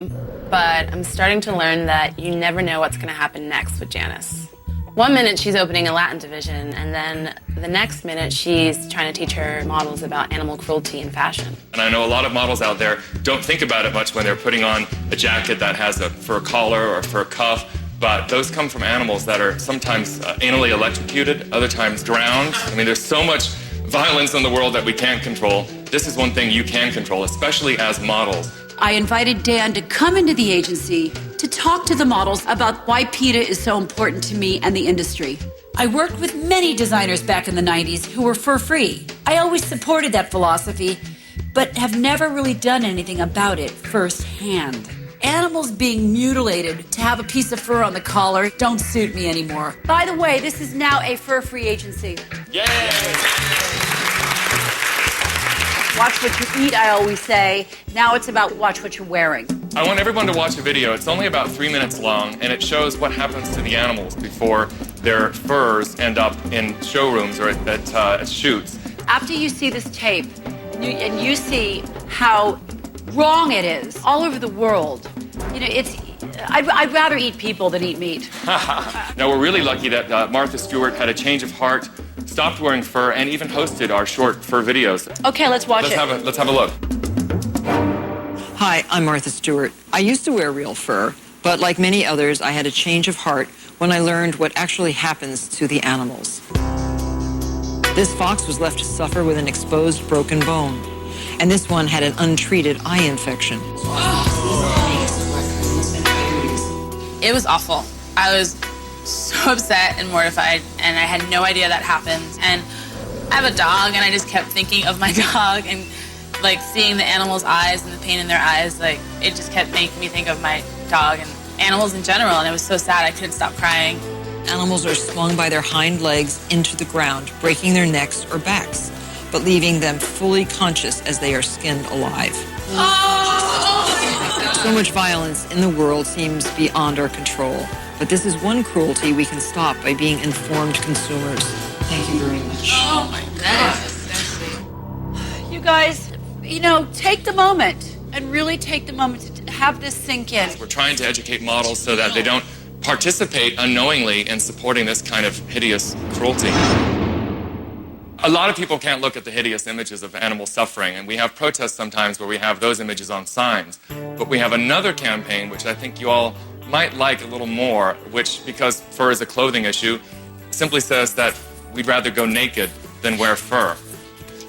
But I'm starting to learn that you never know what's going to happen next with Janice. One minute she's opening a Latin division, and then the next minute she's trying to teach her models about animal cruelty in fashion. And I know a lot of models out there don't think about it much when they're putting on a jacket that has a fur collar or a fur cuff, but those come from animals that are sometimes anally electrocuted, other times drowned. I mean, there's so much violence in the world that we can't control. This is one thing you can control, especially as models. I invited Dan to come into the agency to talk to the models about why PETA is so important to me and the industry. I worked with many designers back in the 90s who were fur-free. I always supported that philosophy, but have never really done anything about it firsthand. Animals being mutilated to have a piece of fur on the collar don't suit me anymore. By the way, this is now a fur-free agency. Yay! Watch what you eat, I always say. Now it's about watch what you're wearing. I want everyone to watch a video. It's only about 3 minutes long, and it shows what happens to the animals before their furs end up in showrooms or at shoots. After you see this tape, and you see how wrong it is all over the world, you know, I'd rather eat people than eat meat. Now, we're really lucky that Martha Stewart had a change of heart, stopped wearing fur, and even hosted our short fur videos. Okay, let's watch it. Let's have a look. Hi, I'm Martha Stewart. I used to wear real fur, but like many others, I had a change of heart when I learned what actually happens to the animals. This fox was left to suffer with an exposed broken bone, and this one had an untreated eye infection. It was awful. I was so upset and mortified, and I had no idea that happened. And I have a dog, and I just kept thinking of my dog and like seeing the animals' eyes and the pain in their eyes. Like, it just kept making me think of my dog and animals in general, and it was so sad I couldn't stop crying. Animals are swung by their hind legs into the ground, breaking their necks or backs, but leaving them fully conscious as they are skinned alive. So much violence in the world seems beyond our control, but this is one cruelty we can stop by being informed consumers. Thank you very much. Oh my goodness. You guys, you know, take the moment and really take the moment to have this sink in. We're trying to educate models so that they don't participate unknowingly in supporting this kind of hideous cruelty. A lot of people can't look at the hideous images of animal suffering, and we have protests sometimes where we have those images on signs. But we have another campaign, which I think you all might like a little more, which, because fur is a clothing issue, simply says that we'd rather go naked than wear fur.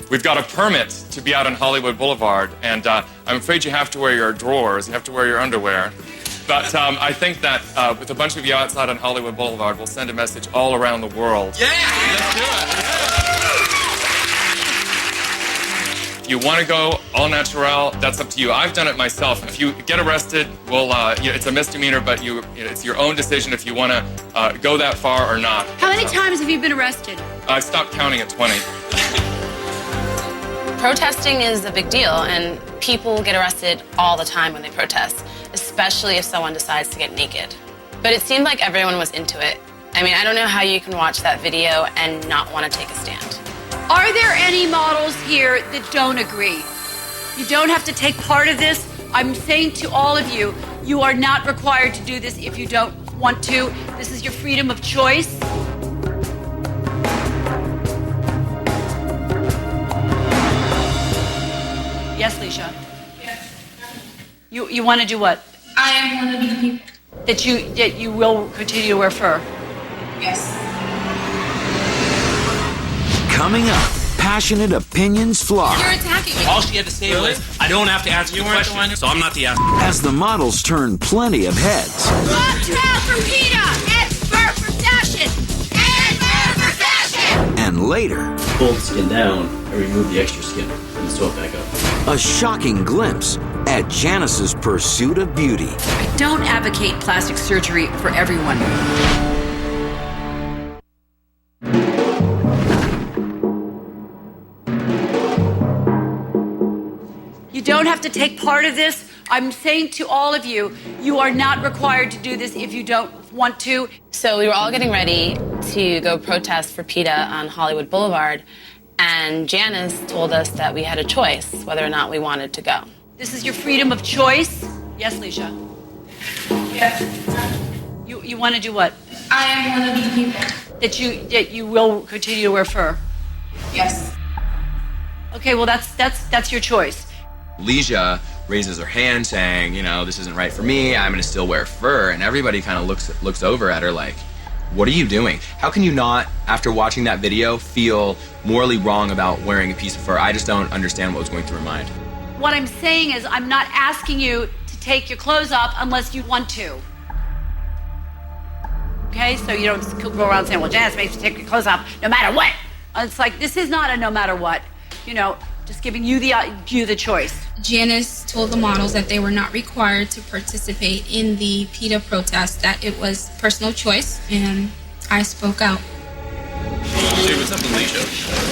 We've got a permit to be out on Hollywood Boulevard, and I'm afraid you have to wear your drawers, you have to wear your underwear. But I think that with a bunch of you outside on Hollywood Boulevard, we'll send a message all around the world. Yeah! Let's do it! If you want to go all natural, that's up to you. I've done it myself. If you get arrested, well, it's a misdemeanor, but it's your own decision if you want to go that far or not. How many times have you been arrested? I stopped counting at 20. Protesting is a big deal, and people get arrested all the time when they protest, especially if someone decides to get naked. But it seemed like everyone was into it. I mean, I don't know how you can watch that video and not want to take a stand. Are there any models here that don't agree? You don't have to take part of this. I'm saying to all of you, you are not required to do this if you don't want to. This is your freedom of choice. Yes, Leisha? Yes. You want to do what? I am one of the people. That you will continue to wear fur? Yes. Coming up, passionate opinions fly. You're attacking me. All she had to say was, I don't have to ask you a question, so I'm not the asshole. As the models turn plenty of heads. Mocktail for PETA and fur for fashion and fur for fashion. And later, Pull the skin down and remove the extra skin and sew it back up. a shocking glimpse at Janice's pursuit of beauty. I don't advocate plastic surgery for everyone. You don't have to take part of this. I'm saying to all of you, you are not required to do this if you don't want to. So we were all getting ready to go protest for PETA on Hollywood Boulevard, and Janice told us that we had a choice whether or not we wanted to go. This is your freedom of choice. Yes, Leisha. Yes. You want to do what? I am one of the people. That you will continue to wear fur. Yes. Okay, well that's your choice. Leisha raises her hand saying, you know, this isn't right for me, I'm gonna still wear fur, and everybody kind of looks over at her like, what are you doing? How can you not, after watching that video, feel morally wrong about wearing a piece of fur? I just don't understand what was going through her mind. What I'm saying is I'm not asking you to take your clothes off unless you want to. Okay, so you don't just go around saying, well, Janice makes you take your clothes off no matter what. It's like, this is not a no matter what, you know, just giving you the choice. Janice told the models that they were not required to participate in the PETA protest, that it was personal choice, and I spoke out. Hey, what's up with Leisha?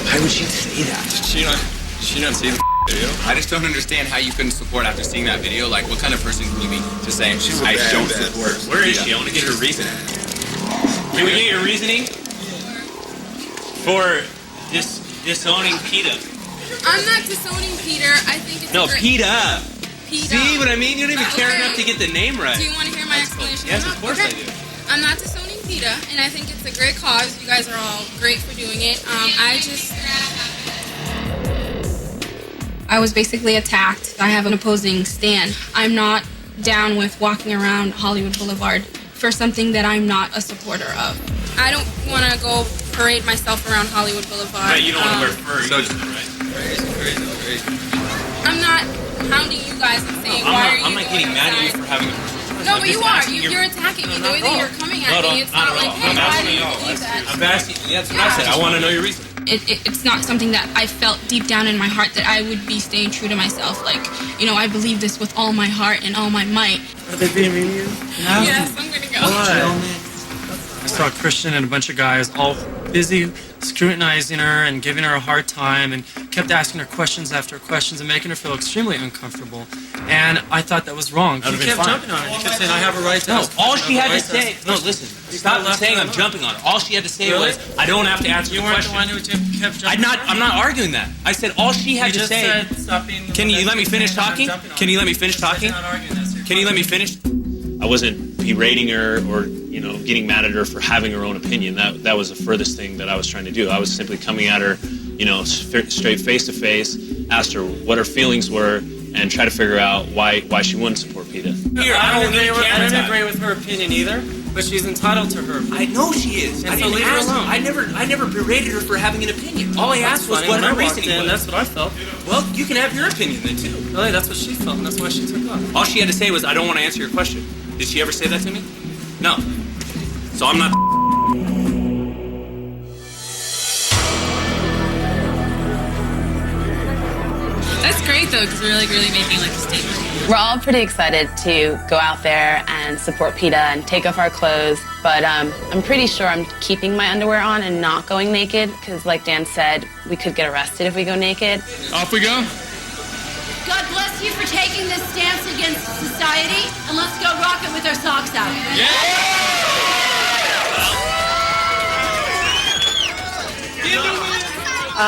Why would she say that? Did she not see the video? I just don't understand how you couldn't support after seeing that video. Like, what kind of person can you be to say, I don't support? Where is she? I want to get her reasoning. Can we get your reasoning for disowning PETA? I'm not disowning Peter. I think it's PETA. PETA. See what I mean? You don't even care enough to get the name right. Do you want to hear my explanation? Yes, of course I do. I'm not disowning PETA, and I think it's a great cause. You guys are all great for doing it. I was basically attacked. I have an opposing stand. I'm not down with walking around Hollywood Boulevard for something that I'm not a supporter of. I don't want to go parade myself around Hollywood Boulevard. Right, you don't want to wear fur either, right? Crazy. I'm not hounding you guys and saying, why are you I'm not getting mad at you for having a personal choice. No, I'm but you just are. asking You're attacking me. The way that you're coming at No, me, it's not like, hey, I'm why asking do you y'all. believe that? I'm asking. That's what I said. I want to know your reason. It's not something that I felt deep down in my heart that I would be staying true to myself. Like, you know, I believe this with all my heart and all my might. Are they being mean to you? No. Yes, I'm gonna go. I saw Christian and a bunch of guys all busy scrutinizing her and giving her a hard time and kept asking her questions after questions and making her feel extremely uncomfortable. And I thought that was wrong. She kept jumping on her. She kept saying, I have a right to ask. All she had to say... No, listen. Stop saying I'm jumping on her. All she had to say was, I don't have to answer your question. You weren't the one who kept jumping I'm not arguing that. I said all she had to say... Said, stop being Can you let me finish talking? Can you let me finish talking? Can you let me finish? I wasn't berating her or, you know, getting mad at her for having her own opinion. That was the furthest thing that I was trying to do. I was simply coming at her, you know, straight face to face, asked her what her feelings were, and try to figure out why she wouldn't support PETA. I didn't agree with her opinion either, but she's entitled to her. I know she is. And so leave her alone. I never berated her for having an opinion. All I asked was what her reasoning was. That's what I felt. Well, you can have your opinion then too. Really, that's what she felt, and that's why she took off. All she had to say was, I don't want to answer your question. Did she ever say that to me? No. So I'm not... That's great though, because we're like really making like a statement. We're all pretty excited to go out there and support PETA and take off our clothes, but I'm pretty sure I'm keeping my underwear on and not going naked, because like Dan said, we could get arrested if we go naked. Off we go. God bless you for taking this stance against society, and let's go rock it with our socks out.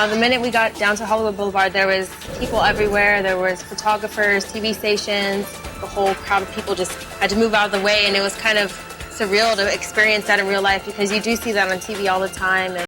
The minute we got down to Hollywood Boulevard, there was people everywhere. There was photographers, TV stations. The whole crowd of people just had to move out of the way, and it was kind of surreal to experience that in real life, because you do see that on TV all the time.